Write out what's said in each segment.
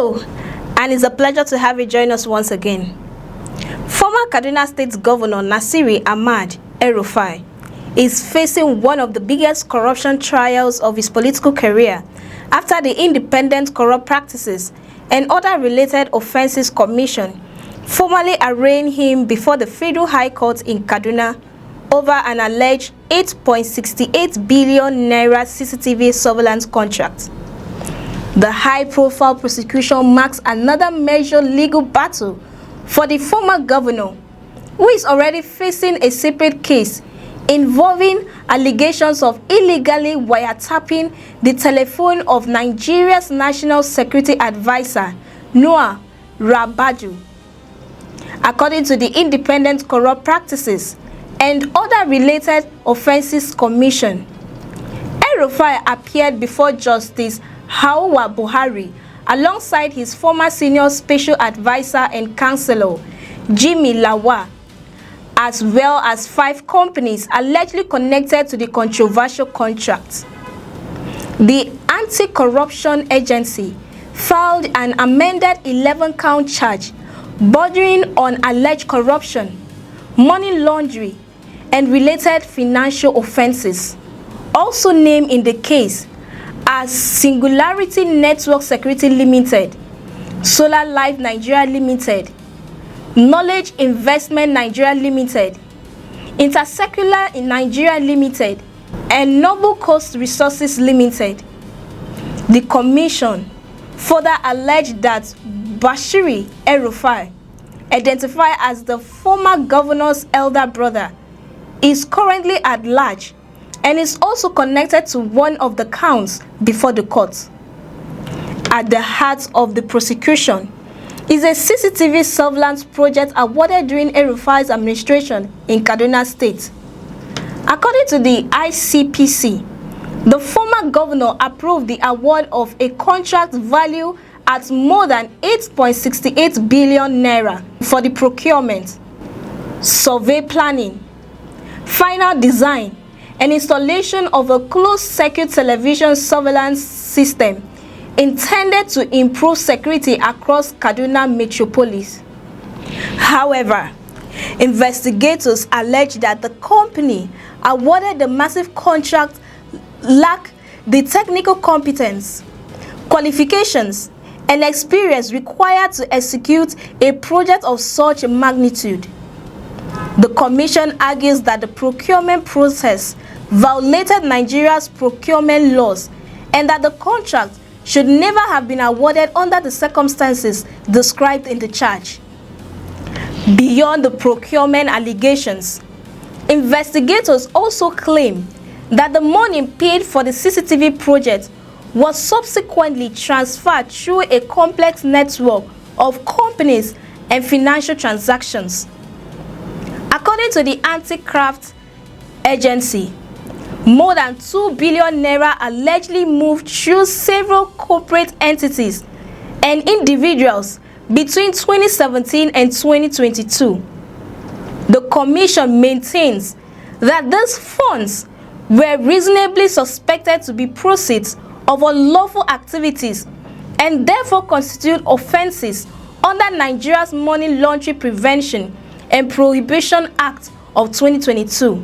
Hello, and it's a pleasure to have you join us once again. Former Kaduna State Governor Nasiri Ahmad El-Rufai is facing one of the biggest corruption trials of his political career after the Independent Corrupt Practices and Other Related Offences Commission formally arraigned him before the Federal High Court in Kaduna over an alleged 8.68 billion naira CCTV surveillance contract. The high-profile prosecution marks another major legal battle for the former governor, who is already facing a separate case involving allegations of illegally wiretapping the telephone of Nigeria's National Security Advisor, Noah Rabaju. According to the Independent Corrupt Practices and Other Related Offences Commission, El-Rufai appeared before Justice Hauwa Buhari alongside his former senior special advisor and counselor, Jimmy Lawa, as well as 5 companies allegedly connected to the controversial contract. The Anti-Corruption Agency filed an amended 11-count charge bordering on alleged corruption, money laundering, and related financial offenses, also named in the case as Singularity Network Security Limited, Solar Life Nigeria Limited, Knowledge Investment Nigeria Limited, Intersecular in Nigeria Limited, and Noble Coast Resources Limited. The commission further alleged that Bashiri El-Rufai, identified as the former governor's elder brother, is currently at large and is also connected to one of the counts before the court. At the heart of the prosecution is a CCTV surveillance project awarded during El-Rufai's administration in Kaduna State. According to the ICPC, the former governor approved the award of a contract value at more than 8.68 billion naira for the procurement, survey planning, final design, and installation of a closed-circuit television surveillance system intended to improve security across Kaduna metropolis. However, investigators allege that the company awarded the massive contract lacked the technical competence, qualifications, and experience required to execute a project of such magnitude. The commission argues that the procurement process violated Nigeria's procurement laws and that the contract should never have been awarded under the circumstances described in the charge. Beyond the procurement allegations, investigators also claim that the money paid for the CCTV project was subsequently transferred through a complex network of companies and financial transactions. According to the Anti-Corrupt Agency, more than 2 billion naira allegedly moved through several corporate entities and individuals between 2017 and 2022. The commission maintains that these funds were reasonably suspected to be proceeds of unlawful activities and therefore constitute offenses under Nigeria's Money Laundering Prevention and Prohibition Act of 2022.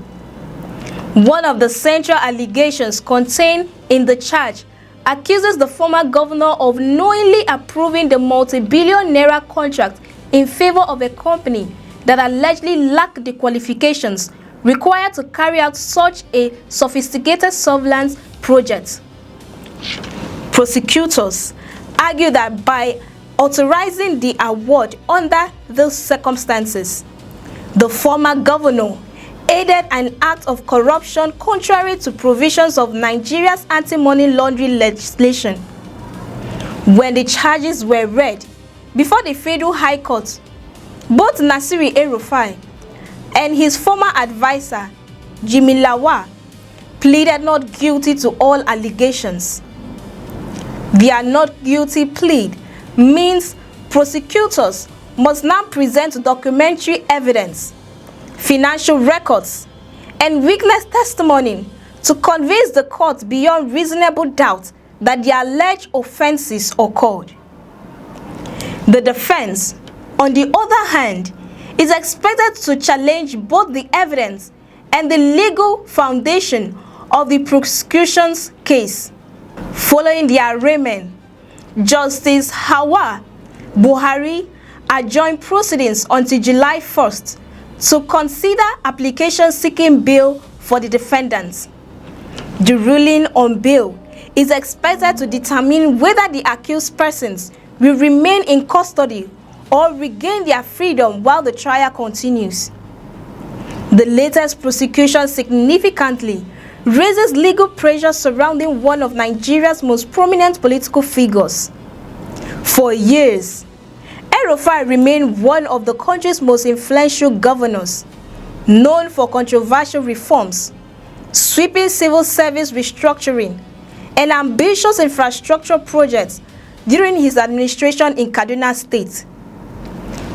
One of the central allegations contained in the charge accuses the former governor of knowingly approving the multi-billion naira contract in favor of a company that allegedly lacked the qualifications required to carry out such a sophisticated surveillance project. Prosecutors argue that by authorizing the award under those circumstances, the former governor aided an act of corruption contrary to provisions of Nigeria's anti-money laundering legislation. When the charges were read before the Federal High Court, both Nasiri El-Rufai and his former advisor, Jimmy Lawa, pleaded not guilty to all allegations. Their not guilty plea means prosecutors must now present documentary evidence, financial records, and witness testimony to convince the court beyond reasonable doubt that the alleged offenses occurred. The defense, on the other hand, is expected to challenge both the evidence and the legal foundation of the prosecution's case. Following the arraignment, Justice Hawa Buhari adjourned proceedings until July 1st to consider applications seeking bail for the defendants. The ruling on bail is expected to determine whether the accused persons will remain in custody or regain their freedom while the trial continues. The latest prosecution significantly raises legal pressure surrounding one of Nigeria's most prominent political figures. For years, El-Rufai remained one of the country's most influential governors, known for controversial reforms, sweeping civil service restructuring, and ambitious infrastructure projects during his administration in Kaduna State.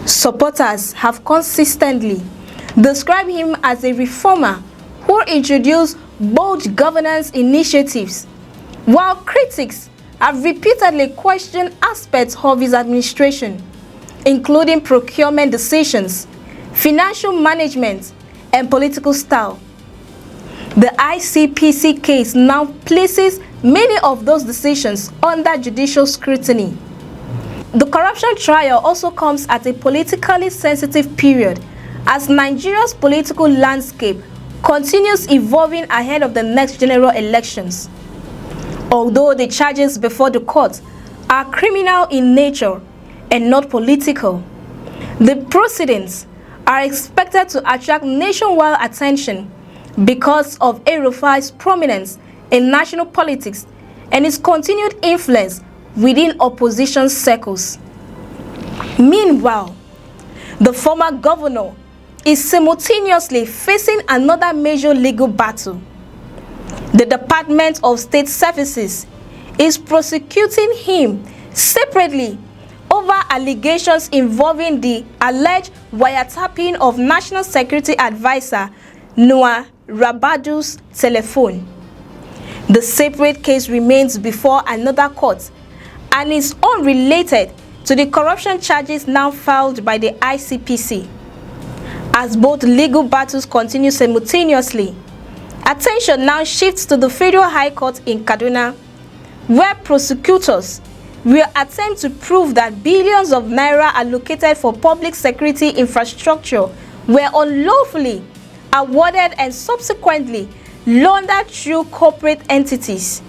Supporters have consistently described him as a reformer who introduced bold governance initiatives, while critics have repeatedly questioned aspects of his administration, including procurement decisions, financial management, and political style. The ICPC case now places many of those decisions under judicial scrutiny. The corruption trial also comes at a politically sensitive period as Nigeria's political landscape continues evolving ahead of the next general elections. Although the charges before the court are criminal in nature and not political, the proceedings are expected to attract nationwide attention because of El-Rufai's prominence in national politics and his continued influence within opposition circles. Meanwhile, the former governor is simultaneously facing another major legal battle. The Department of State Services is prosecuting him separately over allegations involving the alleged wiretapping of National Security Advisor Noah Rabadu's telephone. The separate case remains before another court and is unrelated to the corruption charges now filed by the ICPC. As both legal battles continue simultaneously, attention now shifts to the Federal High Court in Kaduna, where prosecutors will attempt to prove that billions of naira allocated for public security infrastructure were unlawfully awarded and subsequently laundered through corporate entities.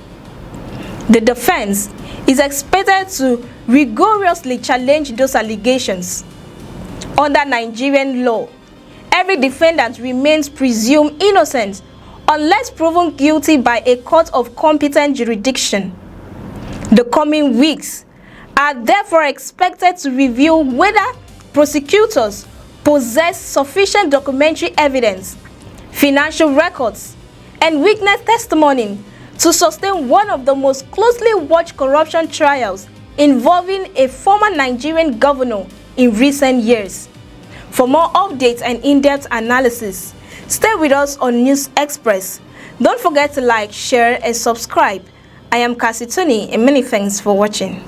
The defense is expected to rigorously challenge those allegations. Under Nigerian law, every defendant remains presumed innocent unless proven guilty by a court of competent jurisdiction. The coming weeks are therefore expected to reveal whether prosecutors possess sufficient documentary evidence, financial records, and witness testimony to sustain one of the most closely watched corruption trials involving a former Nigerian governor in recent years. For more updates and in-depth analysis, stay with us on News Express. Don't forget to like, share, and subscribe. I am Cassie Tony, and many thanks for watching.